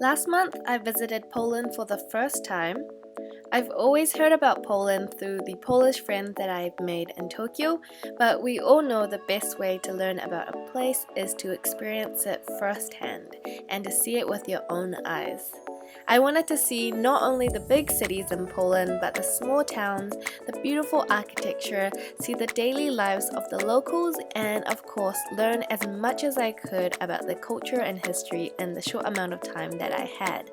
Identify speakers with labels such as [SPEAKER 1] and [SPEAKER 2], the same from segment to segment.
[SPEAKER 1] Last month, I visited Poland for the first time. I've always heard about Poland through the Polish friends that I've made in Tokyo, but we all know the best way to learn about a place is to experience it firsthand and to see it with your own eyes. I wanted to see not only the big cities in Poland, but the small towns, the beautiful architecture, see the daily lives of the locals, and of course learn as much as I could about the culture and history in the short amount of time that I had.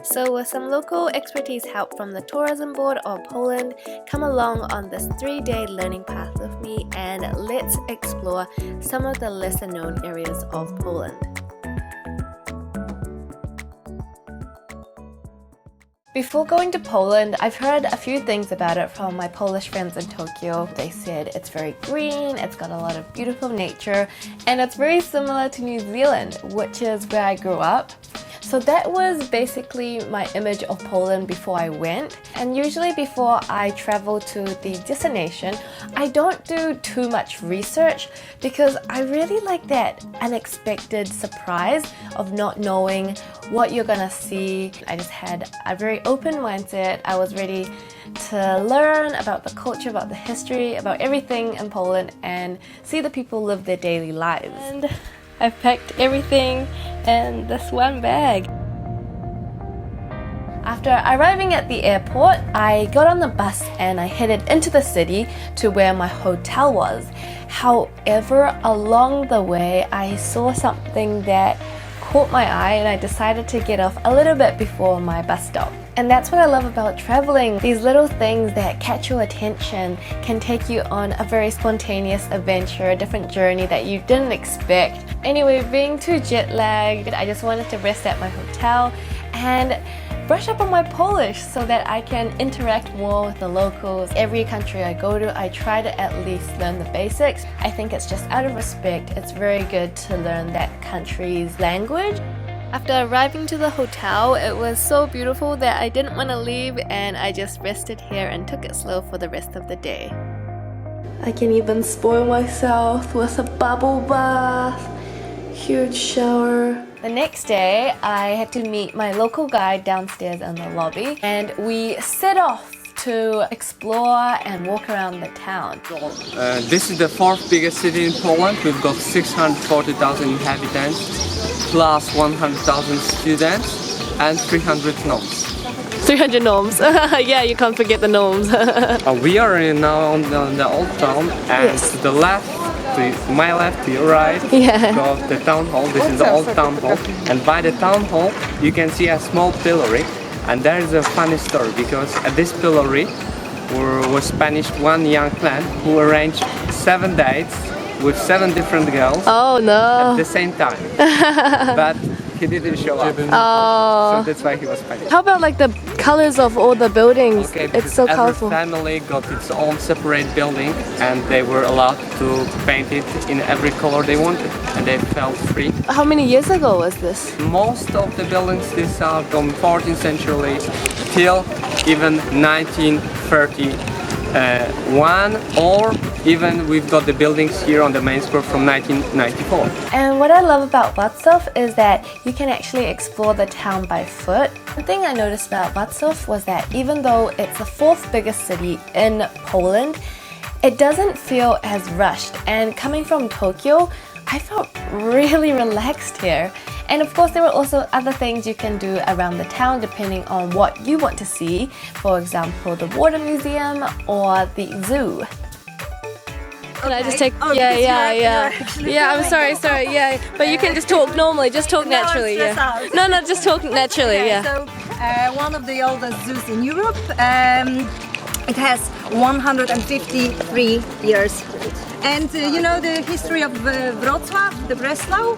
[SPEAKER 1] So with some local expertise help from the Tourism Board of Poland, come along on this 3-day learning path with me and let's explore some of the lesser known areas of Poland. Before going to Poland, I've heard a few things about it from my Polish friends in Tokyo. They said it's very green, it's got a lot of beautiful nature, and it's very similar to New Zealand, which is where I grew up. So that was basically my image of Poland before I went. And usually before I travel to the destination, I don't do too much research because I really like that unexpected surprise of not knowing what you're gonna see. I just had a very open mindset. I was ready to learn about the culture, about the history, about everything in Poland and see the people live their daily lives. And I've packed everything in this one bag. After arriving at the airport, I got on the bus and I headed into the city to where my hotel was. However, along the way, I saw something that caught my eye and I decided to get off a little bit before my bus stop. And that's what I love about traveling. These little things that catch your attention can take you on a very spontaneous adventure, a different journey that you didn't expect. Anyway, being too jet lagged, I just wanted to rest at my hotel and brush up on my Polish so that I can interact more with the locals. Every country I go to, I try to at least learn the basics. I think it's just out of respect, it's very good to learn that country's language. After arriving to the hotel, it was so beautiful that I didn't want to leave and I just rested here and took it slow for the rest of the day. I can even spoil myself with a bubble bath, huge shower. The next day, I had to meet my local guide downstairs in the lobby and we set off to explore and walk around the town.
[SPEAKER 2] This is the fourth biggest city in Poland. We've got 640,000 inhabitants, plus 100,000 students and 300 gnomes.
[SPEAKER 1] 300 gnomes. Yeah, you can't forget the gnomes.
[SPEAKER 2] We are now on the old town and
[SPEAKER 1] yes.
[SPEAKER 2] to the left, to my left, to your right,
[SPEAKER 1] yeah.
[SPEAKER 2] got the town hall. This is the old town hall. And by the town hall, you can see a small pillory. And there is a funny story because at this pillory was Spanish one young man who arranged 7 dates with 7 different girls at the same time. But he didn't show up. So that's why he was Spanish.
[SPEAKER 1] How about like the colors of all the buildings?
[SPEAKER 2] Okay,
[SPEAKER 1] it's so colorful.
[SPEAKER 2] Every family got its own separate building and they were allowed to paint it in every color they wanted and they felt free.
[SPEAKER 1] How many years ago was this?
[SPEAKER 2] Most of the buildings these are from 14th century till even 1931 or even we've got the buildings here on the main square from 1994.
[SPEAKER 1] And what I love about Warsaw is that you can actually explore the town by foot. One thing I noticed about Warsaw was that even though it's the 4th biggest city in Poland, it doesn't feel as rushed. And coming from Tokyo, I felt really relaxed here. And of course there were also other things you can do around the town depending on what you want to see. For example, the water museum or the zoo. Can I just take? Yeah, I'm sorry, yeah. But you can just talk normally, just talk naturally, yeah. No, just talk naturally, yeah.
[SPEAKER 3] So, one of the oldest zoos in Europe. It has 153 years. And you know the history of Wroclaw, the Breslau?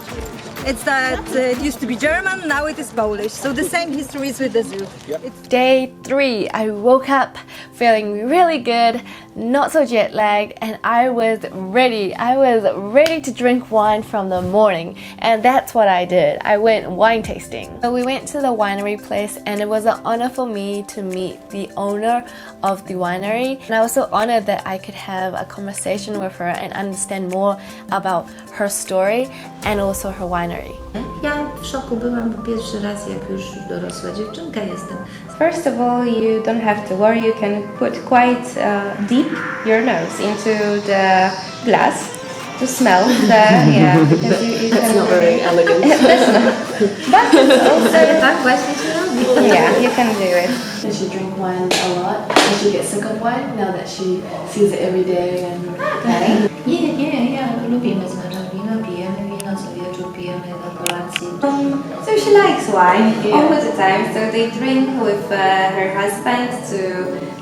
[SPEAKER 3] It's that it used to be German, now it is Polish. So the same history is with the zoo. Yep.
[SPEAKER 1] Day 3, I woke up feeling really good, not so jet lagged, and I was ready. I was ready to drink wine from the morning, and that's what I did. I went wine tasting. So we went to the winery place, and it was an honor for me to meet the owner of the winery. And I was so honored that I could have a conversation with her and understand more about her story and also her winery.
[SPEAKER 3] Ja,
[SPEAKER 4] w szoku byłam, bo pierwszy raz, jak już dorosła dziewczynka jestem.
[SPEAKER 5] First of all, you don't have to worry. You can put quite deep your nose into the glass to smell the because you
[SPEAKER 6] That's not very elegant.
[SPEAKER 5] but it's also
[SPEAKER 4] Tak właśnie się robi.
[SPEAKER 5] yeah, you can do it.
[SPEAKER 6] Does she drink wine a lot? Does she get sick of wine now that she sees it every day? And
[SPEAKER 4] Nie, lubimy z mężem wino, pijemy wino, co wieczór pijemy na kolacji.
[SPEAKER 5] So she likes wine all the time. So they drink with her husband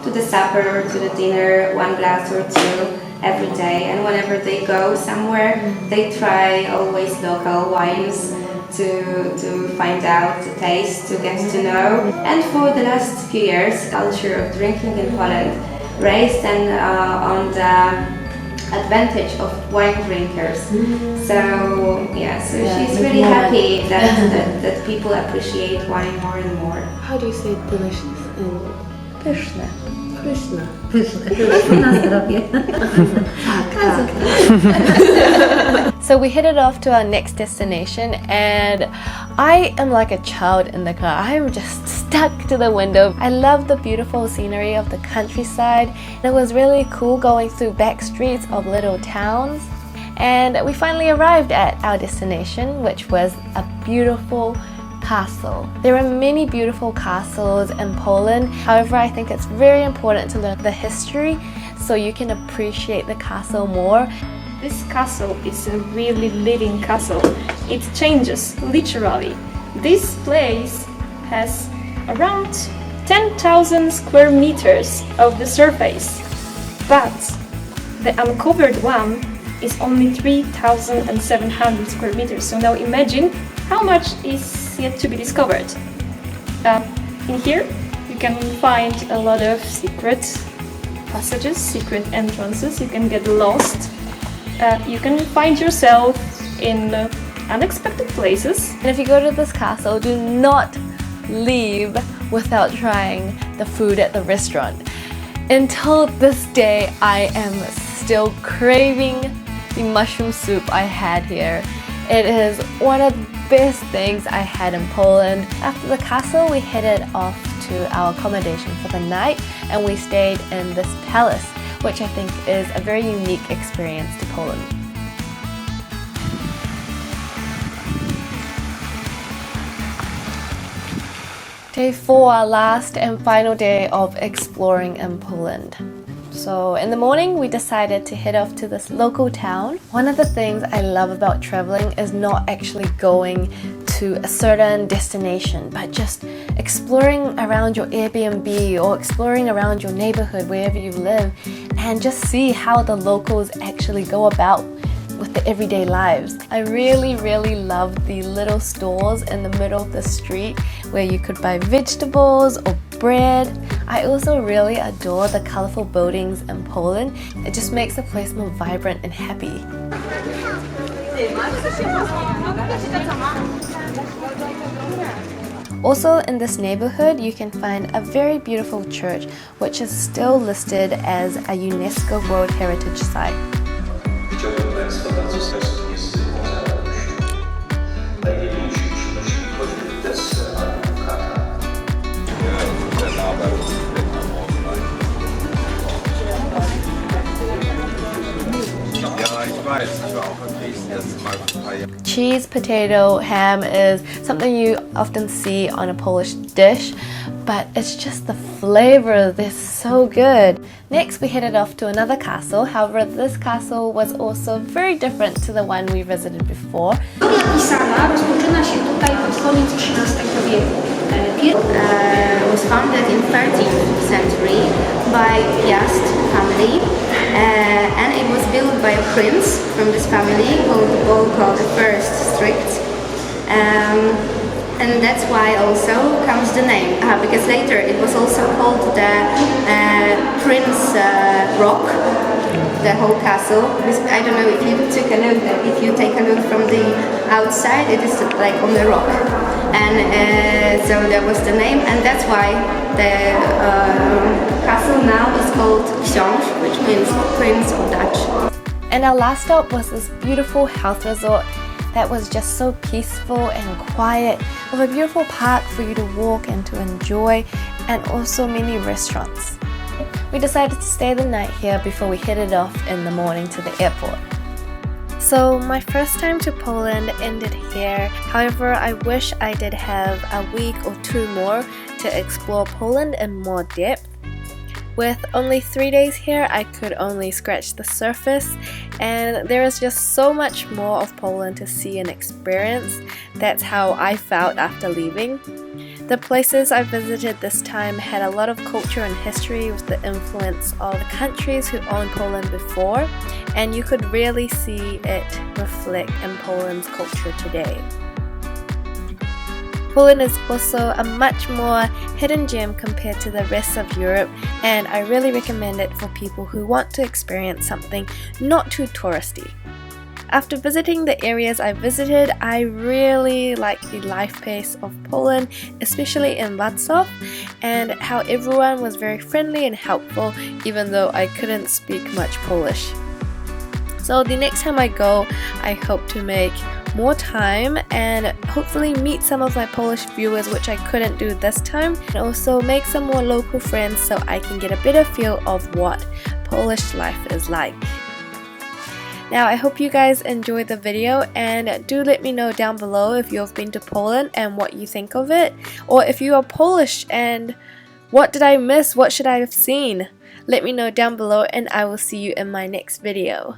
[SPEAKER 5] to the supper or to the dinner, one glass or two every day. And whenever they go somewhere, they try always local wines to find out the taste, to get to know. And for the last few years, culture of drinking in Poland raised and on the advantage of wine drinkers. So she's really happy that people appreciate wine more and more.
[SPEAKER 6] how do you say delicious in
[SPEAKER 5] Pyszne.
[SPEAKER 6] Krishna?
[SPEAKER 4] Na zdrowie.
[SPEAKER 1] So we headed off to our next destination, and I am like a child in the car. I'm just stuck to the window. I love the beautiful scenery of the countryside. It was really cool going through back streets of little towns. And we finally arrived at our destination, which was a beautiful castle. There are many beautiful castles in Poland. However, I think it's very important to learn the history so you can appreciate the castle more.
[SPEAKER 7] This castle is a really living castle. It changes literally. This place has around 10,000 square meters of the surface, but the uncovered one is only 3,700 square meters. So now imagine how much is yet to be discovered. In here you can find a lot of secret passages, secret entrances. You can get lost. You can find yourself in unexpected places.
[SPEAKER 1] And if you go to this castle, do not leave without trying the food at the restaurant. Until this day, I am still craving the mushroom soup I had here. It is one of the best things I had in Poland. After the castle, we headed off to our accommodation for the night, and we stayed in this palace, which I think is a very unique experience to Poland. Day 4, our last and final day of exploring in Poland. So in the morning we decided to head off to this local town. One of the things I love about traveling is not actually going to a certain destination, but just exploring around your Airbnb or exploring around your neighborhood wherever you live, and just see how the locals actually go about with the everyday lives. I really loved the little stores in the middle of the street where you could buy vegetables or bread. I also really adore the colorful buildings in Poland. It just makes the place more vibrant and happy. Also in this neighborhood you can find a very beautiful church which is still listed as a UNESCO World Heritage Site.
[SPEAKER 8] Chciałbym Państwa bardzo serdecznie z największej przynosili choćby desce albo kata.
[SPEAKER 1] Cheese, potato, ham is something you often see on a Polish dish, but it's just the flavor, they're so good. Next we headed off to another castle, however this castle was also very different to the one we visited before.
[SPEAKER 9] Historia pisana rozpoczyna się tutaj pod koniec XIII wieku.
[SPEAKER 5] Was founded in 13th century by Piast family, and it was built by a prince from this family called the First Strict. And that's why also comes the name, because later it was also called the Prince Rock, the whole castle. I don't know if you took a look, if you take a look from the outside, it is like on the rock. And so that was the name, and that's why the castle now is called Książ, which means Prince of Dutch.
[SPEAKER 1] And our last stop was this beautiful health resort. that was just so peaceful and quiet, with a beautiful park for you to walk and to enjoy, and also many restaurants. We decided to stay the night here before we headed off in the morning to the airport. So my first time to Poland ended here. However, I wish I did have a week or two more to explore Poland in more depth. With only 3 days here, I could only scratch the surface, and there is just so much more of Poland to see and experience. That's how I felt after leaving. The places I visited this time had a lot of culture and history with the influence of the countries who owned Poland before, and you could really see it reflect in Poland's culture today. Poland is also a much more hidden gem compared to the rest of Europe, and I really recommend it for people who want to experience something not too touristy. After visiting the areas I visited, I really like the life pace of Poland, especially in Warsaw, and how everyone was very friendly and helpful, even though I couldn't speak much Polish. So the next time I go, I hope to make more time and hopefully meet some of my Polish viewers, which I couldn't do this time, and also make some more local friends so I can get a better feel of what Polish life is like. Now, I hope you guys enjoyed the video, and do let me know down below if you've been to Poland and what you think of it, or if you are Polish and what did I miss, what should I have seen? Let me know down below, and I will see you in my next video.